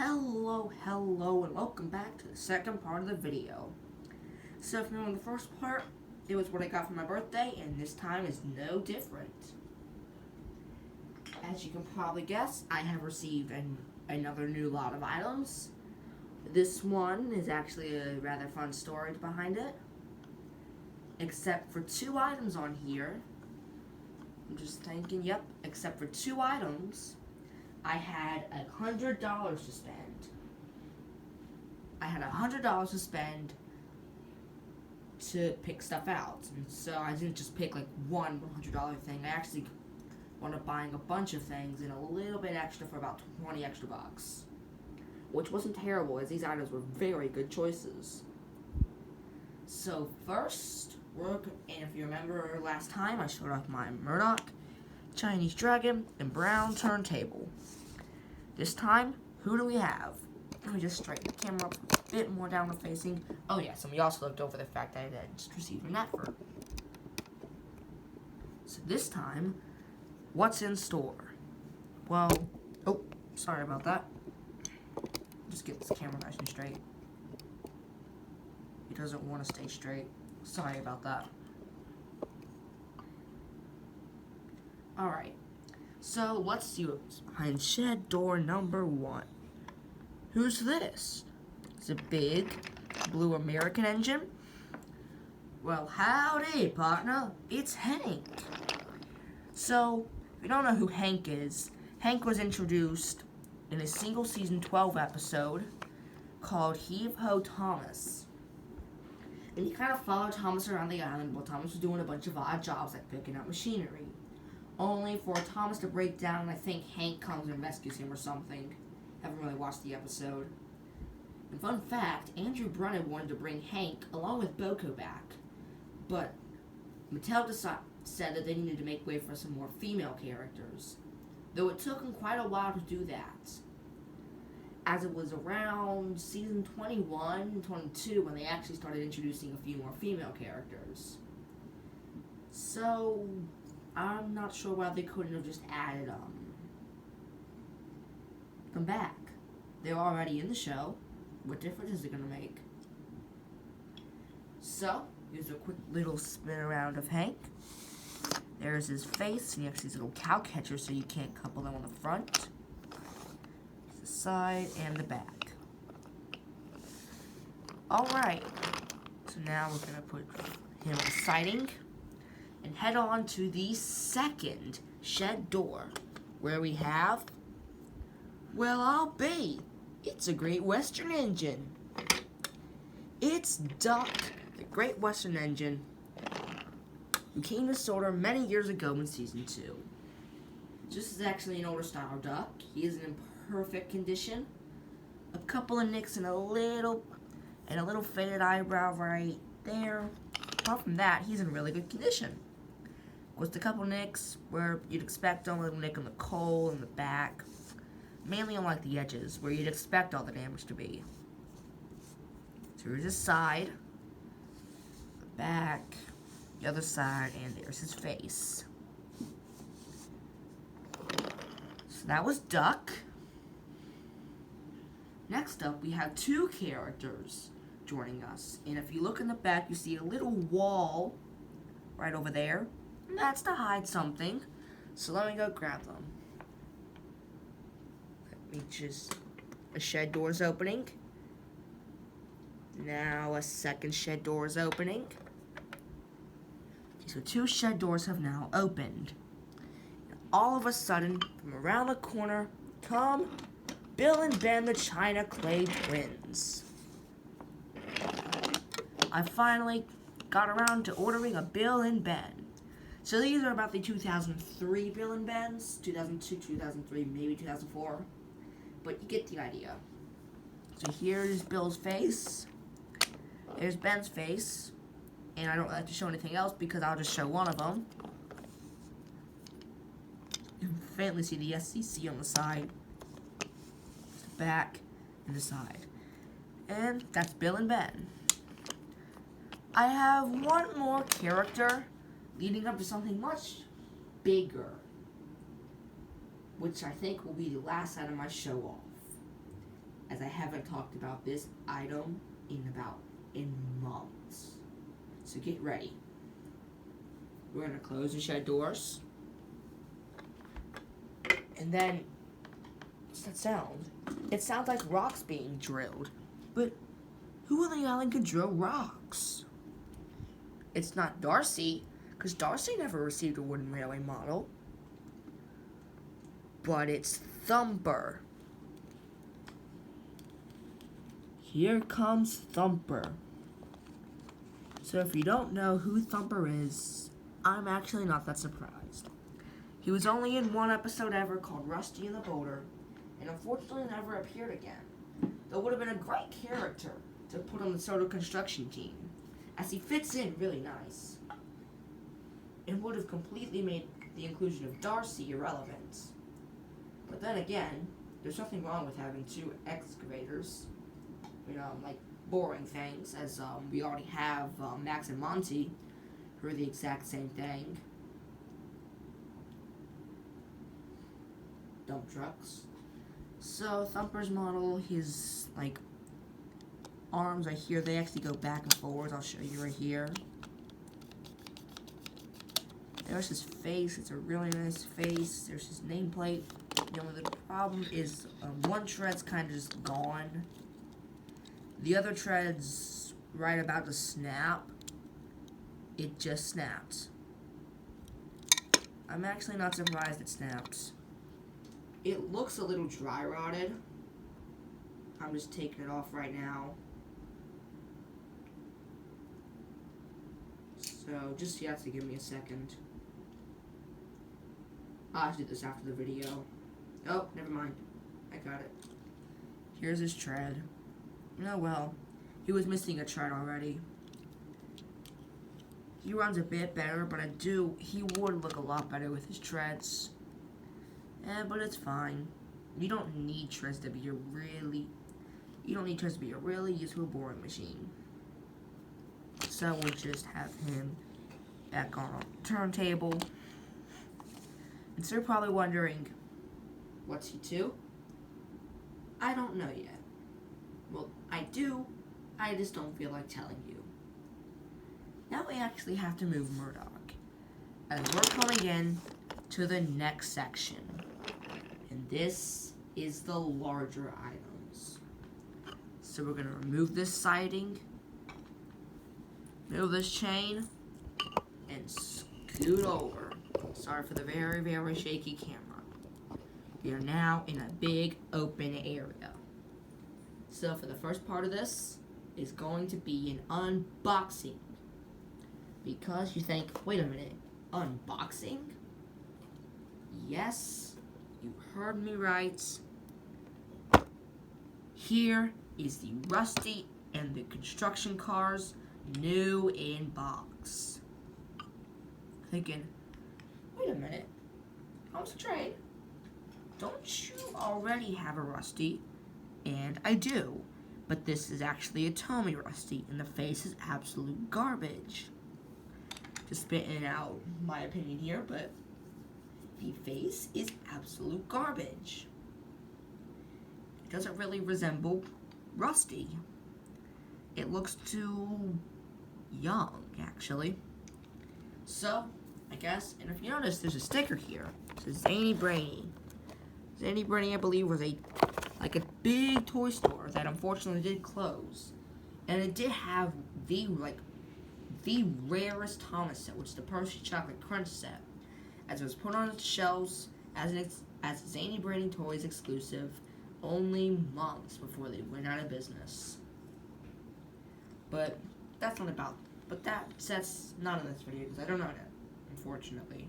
Hello, and welcome back to the second part of the video. So, if you remember the first part, it was what I got for my birthday, and this time is no different. As you can probably guess, I have received another new lot of items. This one is actually a rather fun story behind it. Except for two items on here. I'm just thinking, yep, except for two items, I had $100 to spend. I had $100 to spend to pick stuff out. And so I didn't just pick like one $100 thing. I actually wound up buying a bunch of things and a little bit extra for about 20 extra bucks. Which wasn't terrible, as these items were very good choices. So first, and if you remember last time, I showed off my Murdoch, Chinese Dragon, and Brown turntable. This time, who do we have? Let me just straighten the camera up a bit more downward facing. Oh yes, and we also looked over the fact that I had just received an effort. So this time, what's in store? Well, oh, sorry about that. Just get this camera nice and straight. It doesn't want to stay straight. Sorry about that. Alright, so let's see what's behind shed door number 1. Who's this? It's a big blue American engine. Well, howdy, partner. It's Hank. So, if you don't know who Hank is, Hank was introduced in a single season 12 episode called Heave Ho Thomas. And he kind of followed Thomas around the island while Thomas was doing a bunch of odd jobs like picking up machinery. Only for Thomas to break down, and I think Hank comes and rescues him or something. Haven't really watched the episode. And fun fact, Andrew Brennan wanted to bring Hank along with Boko back. But Mattel said that they needed to make way for some more female characters. Though it took him quite a while to do that. As it was around season 21 and 22 when they actually started introducing a few more female characters. So, I'm not sure why they couldn't have just added them back. They're already in the show. What difference is it going to make? So, here's a quick little spin around of Hank. There's his face, and he has these little cow catchers so you can't couple them on the front, the side, and the back. Alright, so now we're going to put him on siding and head on to the second shed door, where we have, well, I'll be. It's a Great Western engine. It's Duck, the Great Western engine, who came to Solder many years ago in season 2. This is actually an older style Duck. He is in perfect condition. A couple of nicks and a little faded eyebrow right there. Apart from that, he's in really good condition. With a couple nicks where you'd expect only a little nick on the coal and the back. Mainly on like the edges, where you'd expect all the damage to be. So here's his side, the back, the other side, and there's his face. So that was Duck. Next up, we have two characters joining us. And if you look in the back, you see a little wall right over there. And that's to hide something. So let me go grab them. A shed door is opening. Now a second shed door is opening. So two shed doors have now opened. And all of a sudden, from around the corner, come Bill and Ben, the China Clay Twins. I finally got around to ordering a Bill and Ben. So these are about the 2003 Bill and Ben's, 2002, 2003, maybe 2004. But you get the idea. So here's Bill's face. There's Ben's face. And I don't like to show anything else because I'll just show one of them. You can faintly see the SCC on the side, the back, and the side. And that's Bill and Ben. I have one more character leading up to something much bigger, which I think will be the last item I show off. as I haven't talked about this item in months. So get ready. We're gonna close the shed doors. And then, what's that sound? It sounds like rocks being drilled. But who in the island could drill rocks? It's not Darcy, because Darcy never received a wooden railway model. But it's Thumper. Here comes Thumper. So if you don't know who Thumper is, I'm actually not that surprised. He was only in one episode ever called Rusty and the Boulder, and unfortunately never appeared again. Though would have been a great character to put on the Soda construction team, as he fits in really nice. And would have completely made the inclusion of Darcy irrelevant. But then again, there's nothing wrong with having two excavators. Like boring things, as we already have Max and Monty, who are the exact same thing. Dump trucks. So Thumper's model, his arms right here, they actually go back and forwards. I'll show you right here. There's his face. It's a really nice face. There's his nameplate. The only problem is one tread's kind of just gone. The other tread's right about to snap. It just snapped. I'm actually not surprised it snapped. It looks a little dry rotted. I'm just taking it off right now. So just you have to give me a second. I'll have to do this after the video. Oh, never mind. I got it. Here's his tread. Oh well, he was missing a tread already. He runs a bit better, but he would look a lot better with his treads. But it's fine. You don't need treads to be a really useful boring machine. So we'll just have him back on a turntable. And so you're probably wondering, what's he to? I don't know yet. Well, I do. I just don't feel like telling you. Now we actually have to move Murdoch, as we're coming in to the next section. And this is the larger items. So we're going to remove this siding, move this chain, and scoot over. Sorry for the very, very shaky camera. We are now in a big open area. So for the first part of this is going to be an unboxing. Because you think, wait a minute, unboxing? Yes, you heard me right. Here is the Rusty and the Construction Cars new in box. Thinking, wait a minute, Thomas the Train, don't you already have a Rusty? And I do, but this is actually a Tommy Rusty, and the face is absolute garbage. Just spitting out my opinion here, but the face is absolute garbage. It doesn't really resemble Rusty. It looks too young, actually. So, I guess, and if you notice, there's a sticker here. It says Zany Brainy. Zany Brainy, I believe, was a big toy store that unfortunately did close. And it did have the rarest Thomas set, which is the Percy Chocolate Crunch set, as it was put on its shelves as a Zany Brainy Toys exclusive only months before they went out of business. But that's not in this video because I don't know it, unfortunately.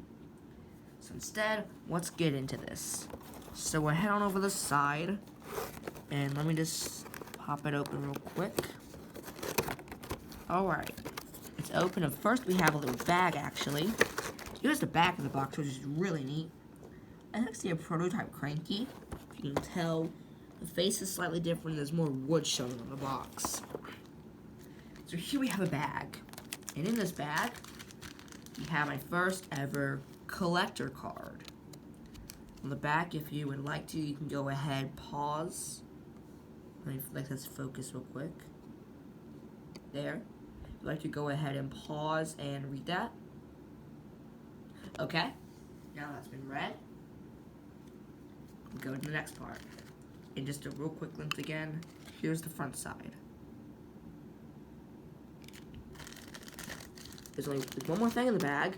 So instead, let's get into this. So we'll head on over the side, and let me just pop it open real quick. Alright, it's open, and first we have a little bag, actually. Here's the back of the box, which is really neat. I actually a prototype Cranky. If you can tell, the face is slightly different, there's more wood shown on the box. So here we have a bag, and in this bag, we have my first ever collector card. On the back, if you would like to, you can go ahead, pause, Let me let this focus real quick. There. I'd like to go ahead and pause and read that. Okay. Now that's been read. Go to the next part. And just a real quick glimpse again. Here's the front side. There's one more thing in the bag.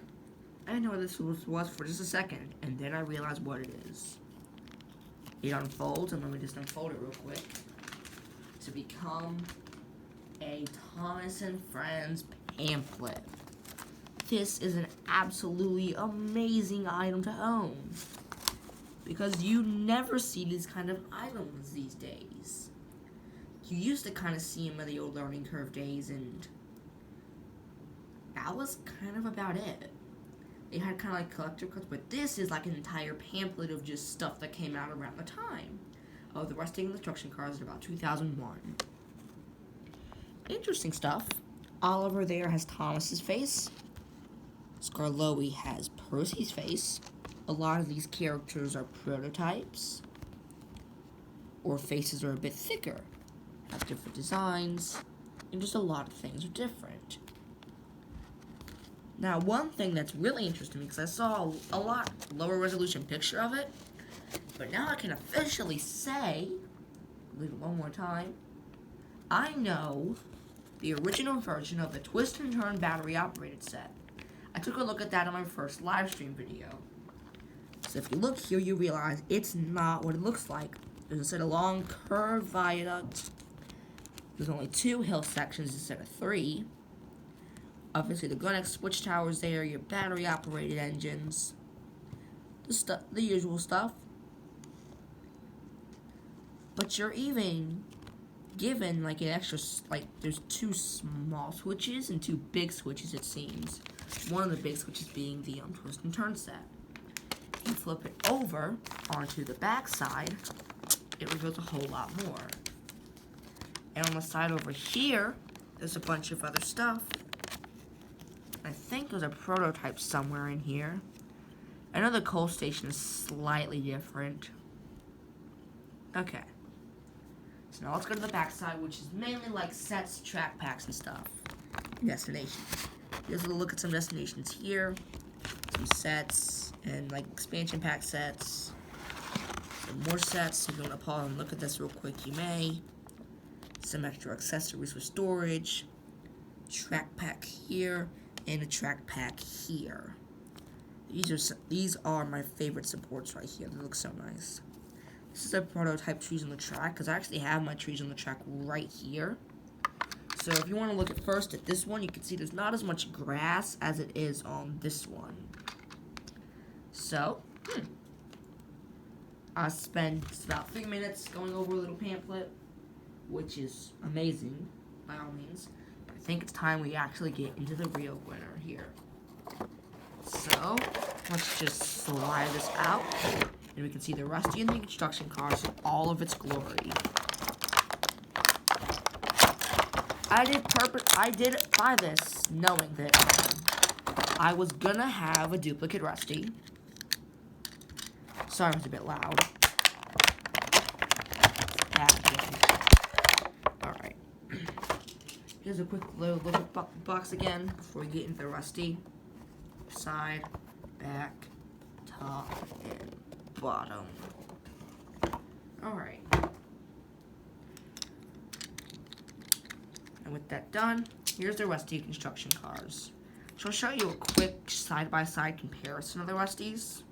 I didn't know what this was for just a second, and then I realized what it is. It unfolds, and let me just unfold it real quick to become a Thomas and Friends pamphlet. This is an absolutely amazing item to own because you never see these kind of items these days. You used to kind of see them in the old Learning Curve days, and that was kind of about it. They had kind of like collector cuts, but this is like an entire pamphlet of just stuff that came out around the time of the Rusty Instruction Cards in about 2001. Interesting stuff. Oliver there has Thomas's face. Skarloey has Percy's face. A lot of these characters are prototypes, or faces are a bit thicker, have different designs, and just a lot of things are different. Now, one thing that's really interesting, because I saw a lot lower resolution picture of it, but now I can officially say, one more time, I know the original version of the Twist and Turn battery operated set. I took a look at that on my first live stream video. So if you look here, you realize it's not what it looks like. There's instead a long curved viaduct. There's only 2 hill sections instead of 3. Obviously, the Gunnex switch towers there, your battery-operated engines, the usual stuff. But you're even given like an extra, like there's 2 small switches and 2 big switches, it seems. One of the big switches being the Twist and Turn set. You flip it over onto the back side, it reveals a whole lot more. And on the side over here, there's a bunch of other stuff. I think there's a prototype somewhere in here. I know the coal station is slightly different. Okay. So now let's go to the back side, which is mainly like sets, track packs, and stuff. Destinations. Here's a look at some destinations here. Some sets, and like expansion pack sets. Some more sets. If you want to pause and look at this real quick, you may. Some extra accessories for storage. Track pack here. And a track pack here. These are my favorite supports right here. They look so nice. This is a prototype trees on the track, because I actually have my trees on the track right here. So if you want to look at first at this one, you can see there's not as much grass as it is on this one. So, I spent about 3 minutes going over a little pamphlet, which is amazing, by all means. I think it's time we actually get into the real winner here. So, let's just slide this out, and we can see the Rusty and the Instruction Cards in all of its glory. I did buy this knowing that I was gonna have a duplicate Rusty. Sorry, it was a bit loud. Alright. Here's a quick little box again before we get into the Rusty. Side, back, top, and bottom. Alright. And with that done, here's the Rusty construction cars. So I'll show you a quick side-by-side comparison of the Rusties.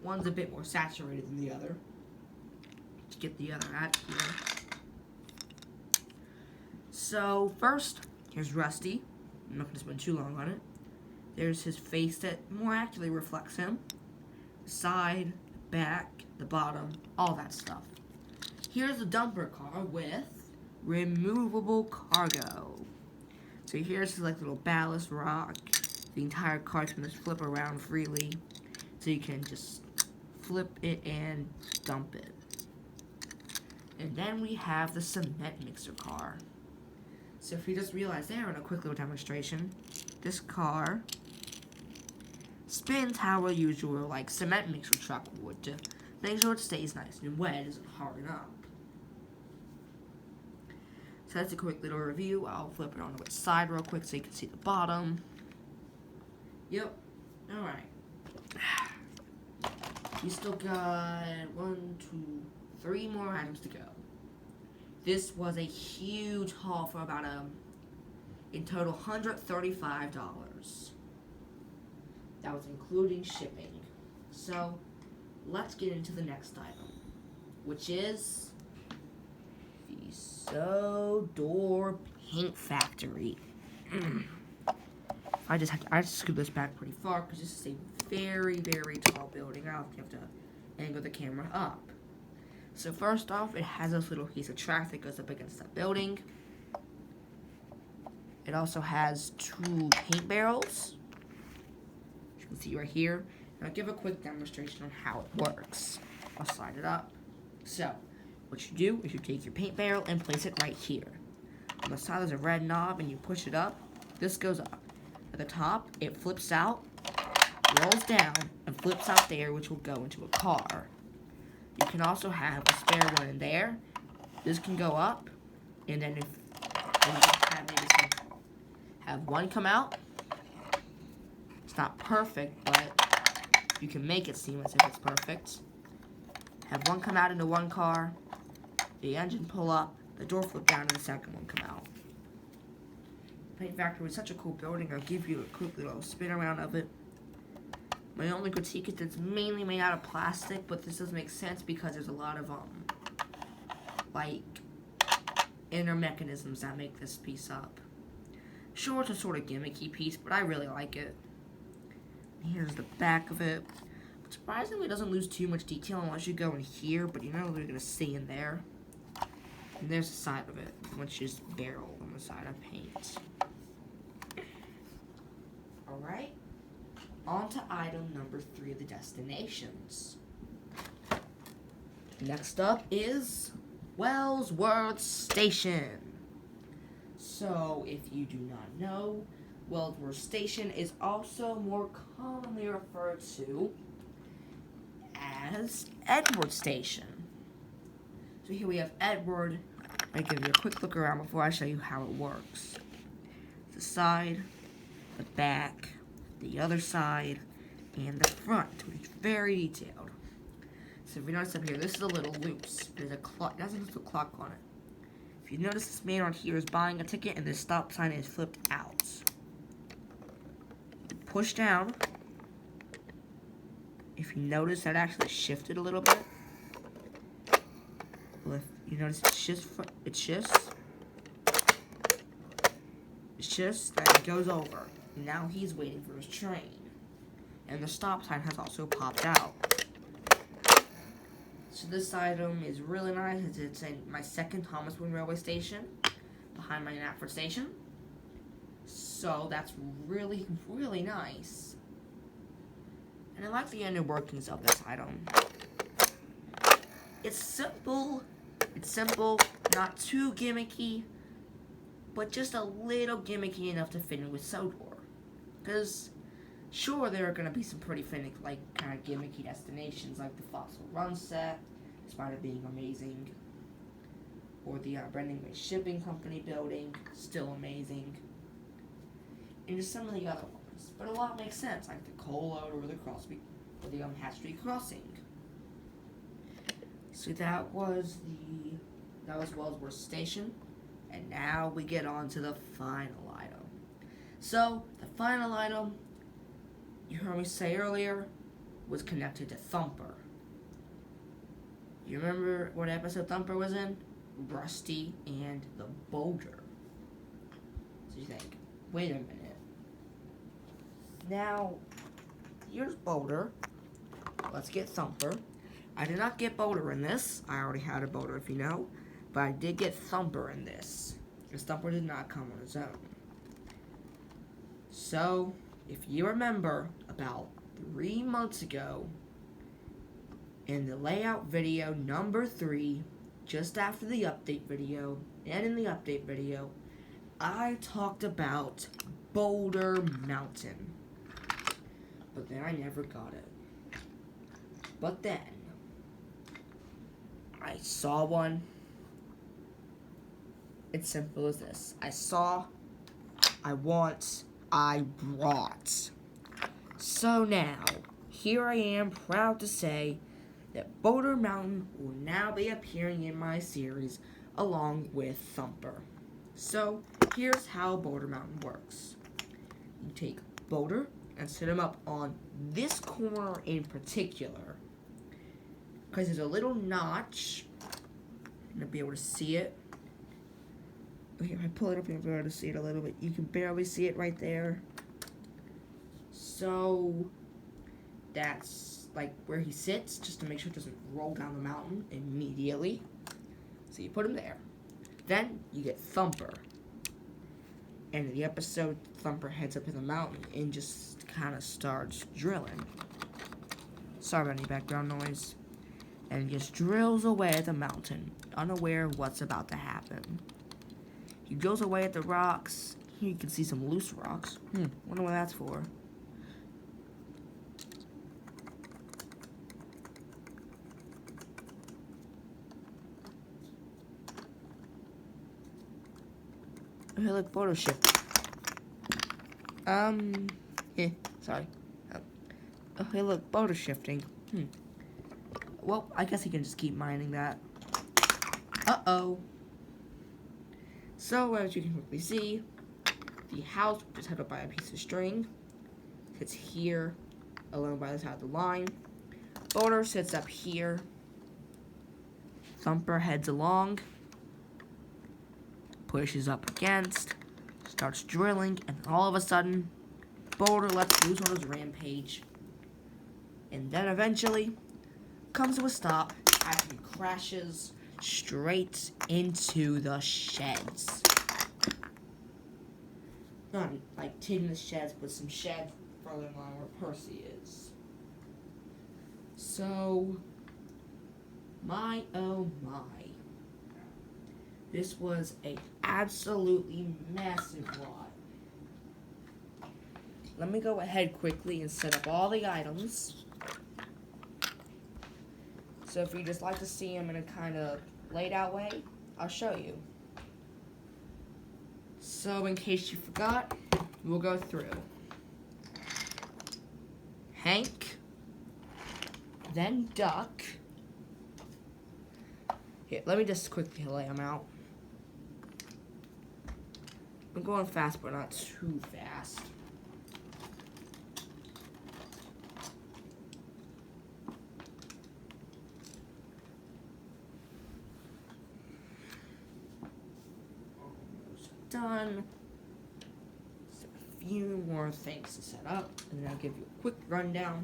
One's a bit more saturated than the other. Let's get the other out here. So first, here's Rusty. I'm not going to spend too long on it. There's his face that more accurately reflects him. The side, the back, the bottom, all that stuff. Here's the dumper car with removable cargo. So here's his like little ballast rock. The entire car can just flip around freely. So you can just flip it and dump it. And then we have the cement mixer car. So if you just realize there in a quick little demonstration, this car spins how a usual like cement mixer truck would to Make sure it stays nice and wet, it doesn't harden up. So that's a quick little review. I'll flip it on the side real quick so you can see the bottom. Yep. Alright. You still got 1, 2, 3 more items to go. This was a huge haul for about in total $135. That was including shipping. So let's get into the next item, which is the Sodor Paint Factory. I just scoot this back pretty far because this is a very, very tall building. I don't have to angle the camera up. So first off, it has this little piece of track that goes up against that building. It also has 2 paint barrels. You can see right here. And I'll give a quick demonstration on how it works. I'll slide it up. So, what you do is you take your paint barrel and place it right here. On the side there's a red knob and you push it up. This goes up. At the top, it flips out, rolls down, and flips out there, which will go into a car. You can also have a spare one in there. This can go up, and then if you have maybe have one come out. It's not perfect, but you can make it seamless if it's perfect. Have one come out into one car, the engine pull up, the door flip down, and the second one come out. Paint Factory is such a cool building. I'll give you a quick little spin around of it. My only critique is that it's mainly made out of plastic, but this does make sense because there's a lot of like inner mechanisms that make this piece up. Sure, it's a sort of gimmicky piece, but I really like it. Here's the back of it. But surprisingly, it doesn't lose too much detail unless you go in here, but you know what you're gonna see in there. And there's the side of it, which is barrel on the side of paint. Alright, on to item number 3 of the destinations. Next up is Wellsworth Station. So, if you do not know, Wellsworth Station is also more commonly referred to as Edward Station. So here we have Edward. I'll give you a quick look around before I show you how it works. The side, the back, the other side, and the front, which is very detailed. So if you notice up here, this is a little loose. There's a clock, it has a little clock on it. If you notice, this man on here is buying a ticket and the stop sign is flipped out. Push down. If you notice, that actually shifted a little bit. Well, if you notice, it shifts, and it goes over. Now he's waiting for his train. And the stop sign has also popped out. So this item is really nice. It's in my second Thomas Wayne Railway Station, behind my Knapford Station. So that's really, really nice. And I like the inner workings of this item. It's simple, not too gimmicky, but just a little gimmicky enough to fit in with Sodor. Because, sure, there are going to be some pretty kind of gimmicky destinations, like the Fossil Run set, despite it being amazing, or the Brendan Way Shipping Company building, still amazing, and just some of the other ones. But a lot makes sense, like the coal loader or the Hatch Street Crossing. So that was Wellsworth Station, and now we get on to the final item. So, the final item, you heard me say earlier, was connected to Thumper. You remember what episode Thumper was in? Rusty and the Boulder. So you think, wait a minute. Now, here's Boulder. Let's get Thumper. I did not get Boulder in this. I already had a Boulder, if you know. But I did get Thumper in this. Because Thumper did not come on his own. So, if you remember, about 3 months ago, in the layout video number 3, just after the update video, and in the update video, I talked about Boulder Mountain. But then I never got it. But then, I saw one. It's simple as this. I saw, I want, I brought. So now, here I am proud to say that Boulder Mountain will now be appearing in my series along with Thumper. So, here's how Boulder Mountain works. You take Boulder and set him up on this corner in particular, because there's a little notch. You're gonna be able to see it. Okay, if I pull it up, you'll be able to see it a little bit. You can barely see it right there. So that's like where he sits, just to make sure it doesn't roll down the mountain immediately. So you put him there. Then you get Thumper. And in the episode, Thumper heads up to the mountain and just kind of starts drilling. Sorry about any background noise. And just drills away at the mountain, unaware of what's about to happen. He drills away at the rocks. Here you can see some loose rocks. Wonder what that's for. Oh, hey, look, photo shift. Sorry. Oh, hey, look, photo shifting. Well, I guess he can just keep mining that. Uh-oh. So, as you can quickly see, the house, which is held up by a piece of string, sits here, alone by the side of the line. Boulder sits up here. Thumper heads along, pushes up against, starts drilling, and all of a sudden, Boulder lets loose on his rampage. And then eventually, comes to a stop as he crashes straight into the sheds. Not like taking the sheds, but some sheds further along where Percy is. So, my oh my. This was a absolutely massive lot. Let me go ahead quickly and set up all the items. So if you just like to see them in a kind of laid out way, I'll show you. So in case you forgot, we'll go through. Hank, then Duck. Here, let me just quickly lay them out. I'm going fast, but not too fast. Done. So a few more things to set up, and then I'll give you a quick rundown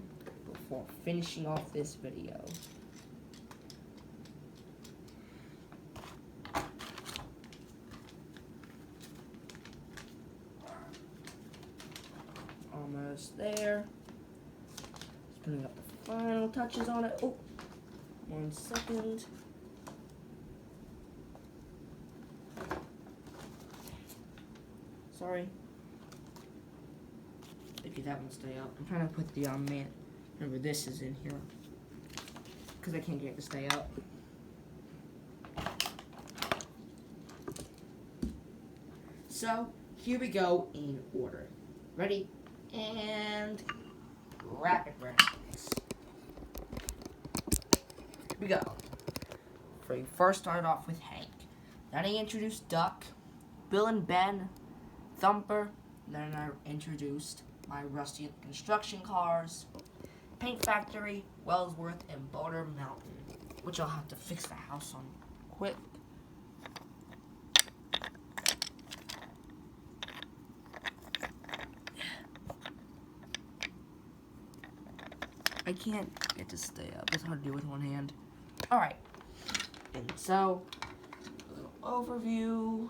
before finishing off this video. Almost there. Just putting up the final touches on it. Oh, 1 second. Sorry. If that one stay up. I'm trying to put the man. Remember, this is in here because I can't get it to stay up. So here we go in order. Ready? And rapid rounds. Here we go. We first started off with Hank. Then I introduced Duck, Bill and Ben, Thumper. Then I introduced my rusty construction cars, Paint Factory, Wellsworth, and Boulder Mountain, which I'll have to fix the house on quick. I can't get to stay up. It's hard to do with one hand. Alright. And so, a little overview.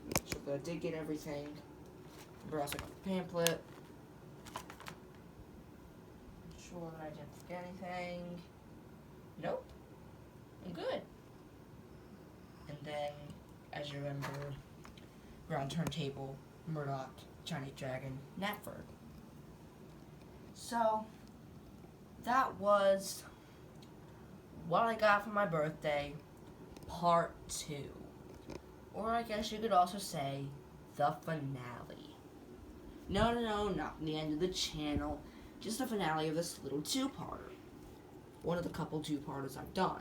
Make sure that I did get everything. Remember, I also got the pamphlet. Make sure that I didn't forget anything. Nope. I'm good. And then, as you remember, Ground Turntable, Murdoch, Chinese Dragon, Knapford. So, that was What I Got for My Birthday, Part 2. Or I guess you could also say, the finale. No, not the end of the channel. Just the finale of this little two-parter. One of the couple two-parters I've done.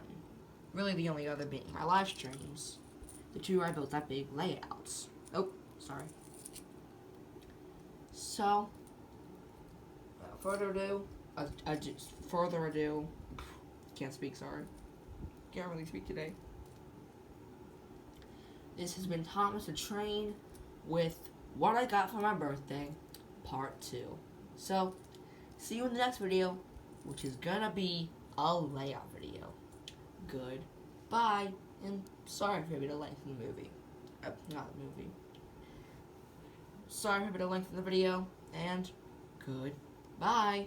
Really the only other being my live streams. The two where I built that big layouts. Oh, sorry. So, without further ado, can't speak, sorry. Can't really speak today. This has been Thomas the Train with What I Got for My Birthday, Part 2. So, see you in the next video, which is gonna be a layout video. Goodbye, and sorry for a bit of length in the movie. Not the movie. Sorry for a bit of length in the video, and goodbye.